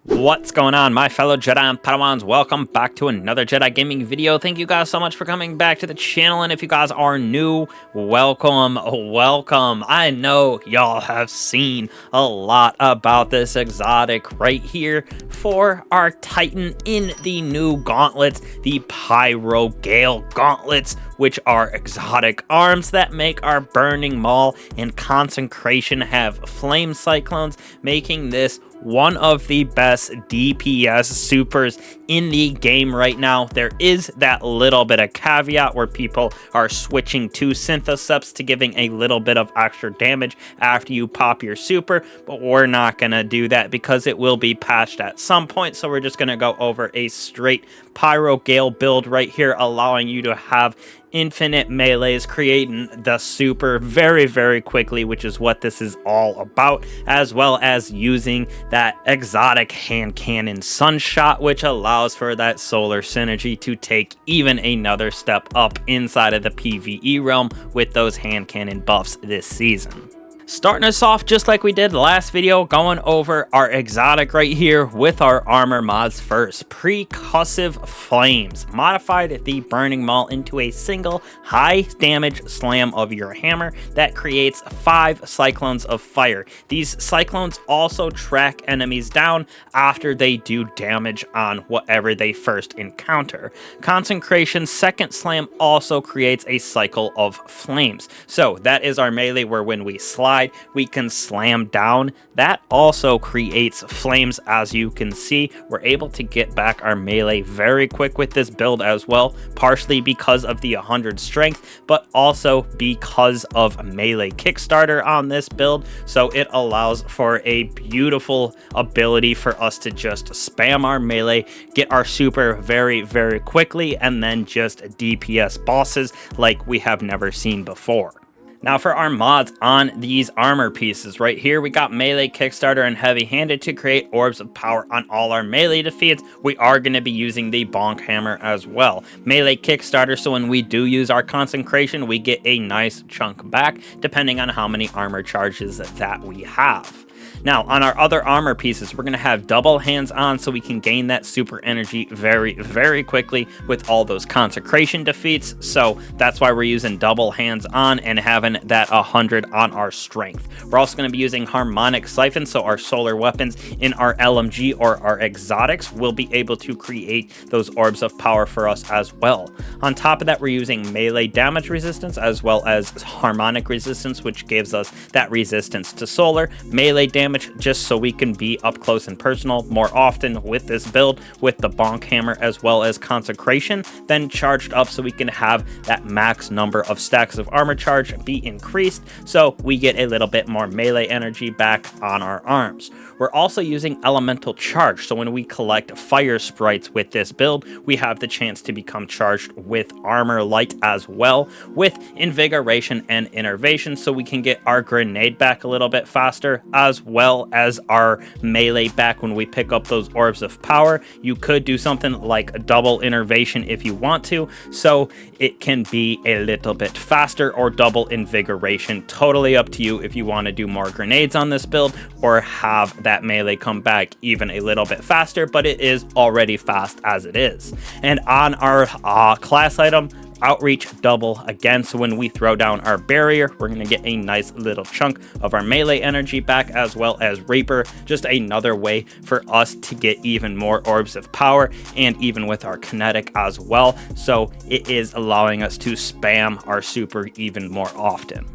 What's going on, my fellow Jedi and Padawans? Welcome back to another Jedi gaming video. Thank you guys so much for coming back to the channel, and if you guys are new, welcome. I know y'all have seen a lot about this exotic right here for our Titan in the new gauntlets, the Pyrogale Gauntlets, which are exotic arms that make our Burning Maul and Consecration have flame cyclones, making this one of the best DPS supers in the game right now. There is that little bit of caveat where people are switching to Syntheseps to giving a little bit of extra damage after you pop your super, but we're not going to do that because it will be patched at some point. So we're just going to go over a straight Pyrogale build right here, allowing you to have infinite melees, creating the super very quickly, which is what this is all about, as well as using that exotic hand cannon sunshot, which allows for that solar synergy to take even another step up inside of the PvE realm with those hand cannon buffs this season. Starting us off just like we did last video, going over our exotic right here with our armor mods first. Percussive Flames modified the Burning Maul into a single high damage slam of your hammer that creates 5 cyclones of fire. These cyclones also track enemies down after they do damage on whatever they first encounter. Consecration's second slam also creates a cycle of flames. So that is our melee where when we slide, we can slam down. That also creates flames. As you can see, we're able to get back our melee very quick with this build as well, partially because of the 100 strength, but also because of melee Kickstarter on this build. So it allows for a beautiful ability for us to just spam our melee, get our super very quickly, and then just DPS bosses like we have never seen before. Now for our mods on these armor pieces right here, we got melee, Kickstarter, and heavy-handed to create orbs of power on all our melee defeats. We are going to be using the bonk hammer as well. Melee Kickstarter, so when we do use our Consecration, we get a nice chunk back, depending on how many armor charges that we have. Now, on our other armor pieces, we're going to have double hands on so we can gain that super energy very quickly with all those Consecration defeats. So that's why we're using double hands on and having that 100 on our strength. We're also going to be using Harmonic Siphon, so our solar weapons in our LMG or our exotics will be able to create those orbs of power for us as well. On top of that, we're using melee damage resistance as well as harmonic resistance, which gives us that resistance to solar. Melee damage just so we can be up close and personal more often with this build with the bonk hammer as well as Consecration, then charged up so we can have that max number of stacks of armor charge be increased so we get a little bit more melee energy back on our arms. We're also using elemental charge, so when we collect fire sprites with this build, we have the chance to become charged with armor light as well, with invigoration and innervation, so we can get our grenade back a little bit faster, as well as our melee back when we pick up those orbs of power. You could do something like double innervation if you want to, so it can be a little bit faster, or double invigoration, totally up to you if you want to do more grenades on this build or have that melee come back even a little bit faster, but it is already fast as it is. And on our class item, Outreach double again, so when we throw down our barrier, we're going to get a nice little chunk of our melee energy back, as well as Reaper, just another way for us to get even more orbs of power, and even with our kinetic as well, so it is allowing us to spam our super even more often.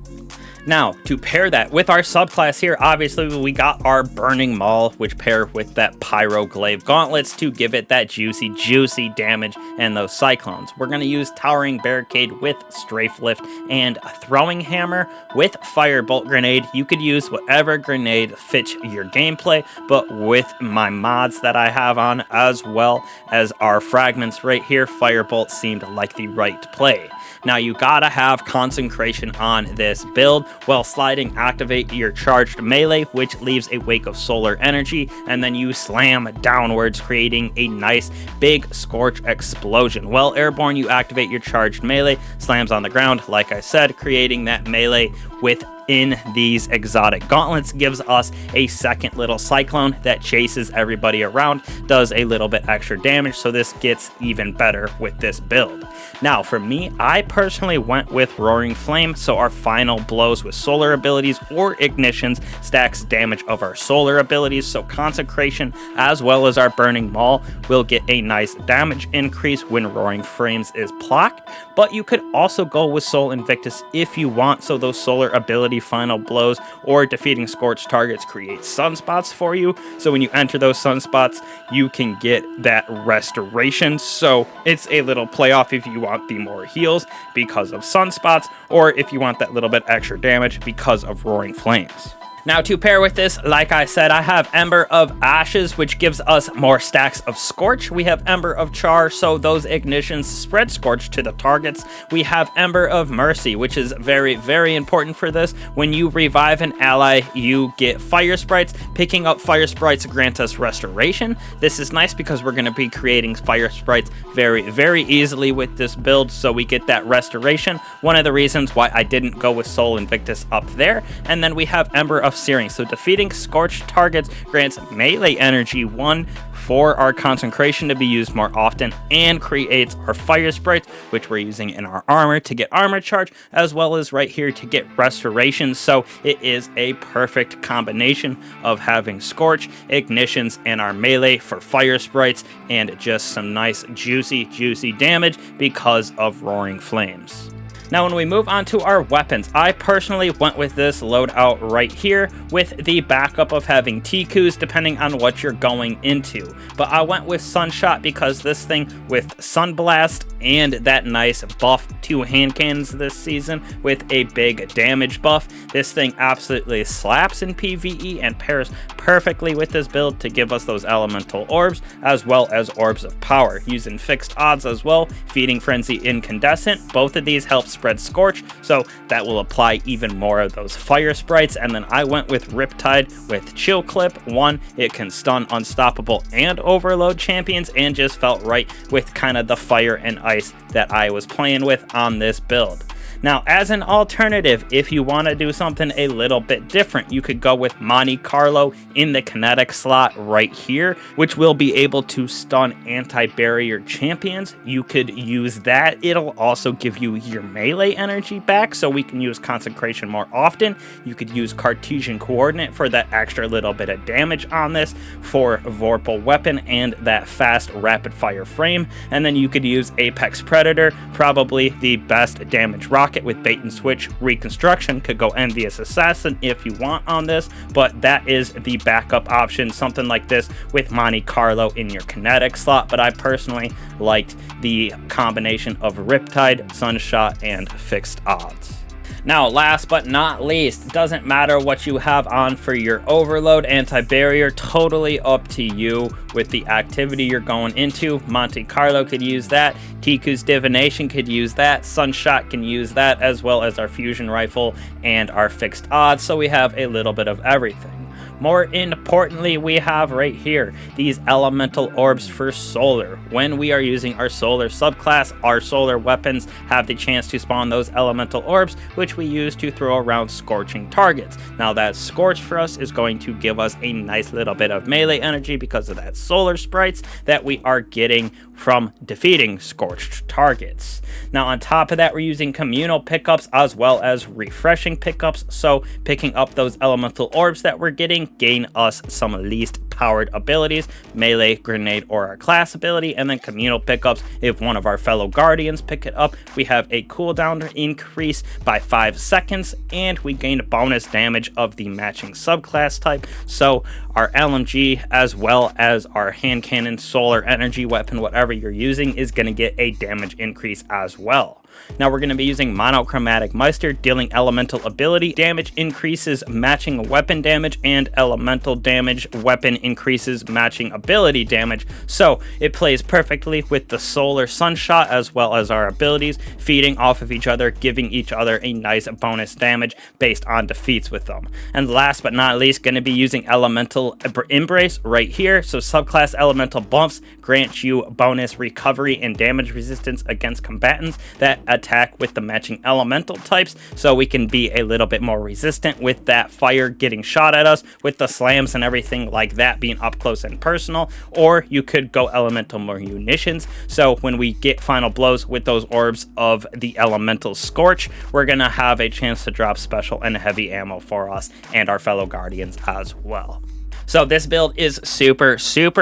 Now, to pair that with our subclass here, obviously we got our Burning Maul, which pair with that Pyrogale Gauntlets to give it that juicy damage and those cyclones. We're going to use Towering Barricade with Strafe Lift and Throwing Hammer with Firebolt Grenade. You could use whatever grenade fits your gameplay, but with my mods that I have on, as well as our Fragments right here, Firebolt seemed like the right play. Now you gotta have Consecration on this build. While sliding, activate your charged melee, which leaves a wake of solar energy, and then you slam downwards, creating a nice big scorch explosion. While airborne, you activate your charged melee, slams on the ground, like I said, creating that melee with in these exotic gauntlets gives us a second little cyclone that chases everybody around, does a little bit extra damage, so this gets even better with this build. Now for me, I personally went with Roaring Flame, so our final blows with solar abilities or ignitions stacks damage of our solar abilities, so Consecration as well as our Burning Maul will get a nice damage increase when Roaring Flames is blocked. But you could also go with Soul Invictus if you want, so those solar ability final blows or defeating scorched targets create sunspots for you, so when you enter those sunspots you can get that restoration. So it's a little playoff if you want the more heals because of sunspots, or if you want that little bit extra damage because of Roaring Flames. Now to pair with this, like I said, I have Ember of Ashes, which gives us more stacks of Scorch. We have Ember of Char, so those ignitions spread Scorch to the targets. We have Ember of Mercy, which is very, very important for this. When you revive an ally, you get Fire Sprites. Picking up Fire Sprites grants us Restoration. This is nice because we're going to be creating Fire Sprites very, very easily with this build, so we get that Restoration. One of the reasons why I didn't go with Soul Invictus up there. And then we have Ember of Searing, so defeating scorched targets grants melee energy 1 for our Consecration to be used more often, and creates our Fire Sprites, which we're using in our armor to get armor charge, as well as right here to get restoration. So it is a perfect combination of having Scorch, ignitions, and our melee for Fire Sprites, and just some nice juicy damage because of Roaring Flames. Now when we move on to our weapons, I personally went with this loadout right here with the backup of having Tikus depending on what you're going into. But I went with Sunshot because this thing with Sunblast and that nice buff to hand cannons this season with a big damage buff, this thing absolutely slaps in PvE and pairs perfectly with this build to give us those elemental orbs as well as orbs of power. Using fixed odds as well, Feeding Frenzy, Incandescent, both of these help spread Scorch, so that will apply even more of those Fire Sprites. And then I went with Riptide with Chill Clip. One, it can stun Unstoppable and Overload champions, and just felt right with kind of the fire and ice that I was playing with on this build. Now, as an alternative, if you want to do something a little bit different, you could go with Monte Carlo in the kinetic slot right here, which will be able to stun anti-barrier champions. You could use that. It'll also give you your melee energy back, so we can use Consecration more often. You could use Cartesian Coordinate for that extra little bit of damage on this for Vorpal Weapon and that fast rapid fire frame. And then you could use Apex Predator, probably the best damage rocket with Bait and Switch. Reconstruction could go Envious Assassin if you want on this, but that is the backup option, something like this with Monte Carlo in your kinetic slot. But I personally liked the combination of Riptide, Sunshot, and fixed odds. Now, last but not least, doesn't matter what you have on for your overload, anti-barrier, totally up to you with the activity you're going into. Monte Carlo could use that, Tiku's Divination could use that, Sunshot can use that, as well as our fusion rifle and our fixed odds, so we have a little bit of everything. More importantly, we have right here these elemental orbs for solar. When we are using our solar subclass, our solar weapons have the chance to spawn those elemental orbs, which we use to throw around scorching targets. Now that Scorch for us is going to give us a nice little bit of melee energy because of that solar sprites that we are getting from defeating scorched targets. Now on top of that, we're using communal pickups as well as refreshing pickups, so picking up those elemental orbs that we're getting gain us some least powered abilities, melee, grenade, or our class ability. And then communal pickups, if one of our fellow guardians pick it up, we have a cooldown increase by 5 seconds, and we gain bonus damage of the matching subclass type. So our LMG as well as our hand cannon, solar energy weapon, whatever you're using, is going to get a damage increase as well. Now we're going to be using Monochromatic Meister, dealing elemental ability damage increases matching weapon damage, and elemental damage weapon increases matching ability damage. So it plays perfectly with the solar Sunshot as well as our abilities, feeding off of each other, giving each other a nice bonus damage based on defeats with them. And last but not least, going to be using Elemental Embrace right here. So subclass elemental buffs grant you bonus recovery and damage resistance against combatants that attack with the matching elemental types, so we can be a little bit more resistant with that fire getting shot at us, with the slams and everything like that being up close and personal. Or you could go elemental munitions, so when we get final blows with those orbs of the elemental scorch, we're gonna have a chance to drop special and heavy ammo for us and our fellow guardians as well. So this build is super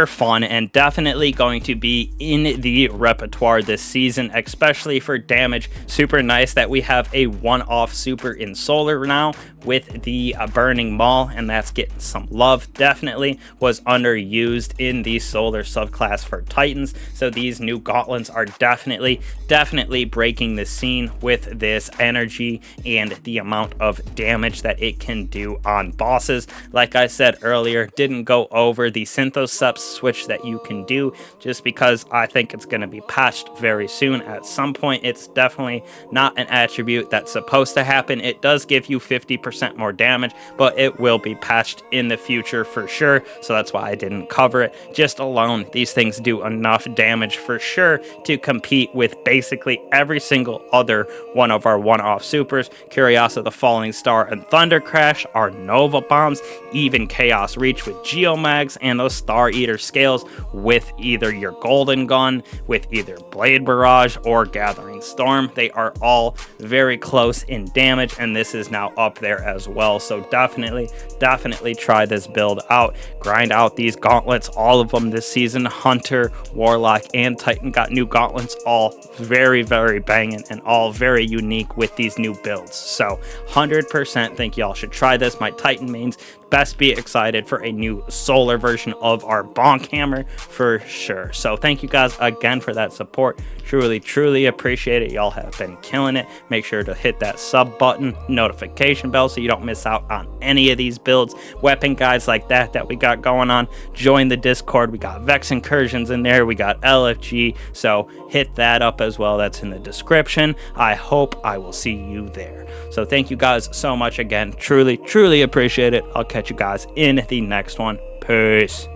fun and definitely going to be in the repertoire this season, especially for damage. Super nice that we have a one-off super in Solar now with the Burning Maul, and that's getting some love. Definitely was underused in the Solar subclass for Titans, so these new gauntlets are definitely breaking the scene with this energy and the amount of damage that it can do on bosses. Like I said earlier, didn't go over the Synthocept switch that you can do just because I think it's going to be patched very soon at some point. It's definitely not an attribute that's supposed to happen. It does give you 50% more damage, but it will be patched in the future for sure, so that's why I didn't cover it. Just alone, these things do enough damage for sure to compete with basically every single other one of our one-off supers. Curiosity the Falling Star and Thundercrash, our Nova Bombs, even Chaos Reach with Geomags, and those Star Eater scales with either your Golden Gun, with either Blade Barrage or Gathering Storm. They are all very close in damage, and this is now up there as well. So definitely try this build out. Grind out these gauntlets, all of them this season. Hunter, Warlock, and Titan got new gauntlets, all very banging and all very unique with these new builds. So 100% think y'all should try this. My Titan mains best be excited for a new Solar version of our Bonk Hammer for sure. So thank you guys again for that support. Truly appreciate it. Y'all have been killing it. Make sure to hit that sub button, notification bell, so you don't miss out on any of these builds, weapon guides like that we got going on. Join the Discord. We got Vex incursions in there. We got LFG. So hit that up as well. That's in the description. I hope I will see you there. So thank you guys so much again. Truly appreciate it. I'll catch you guys in the next one. Peace.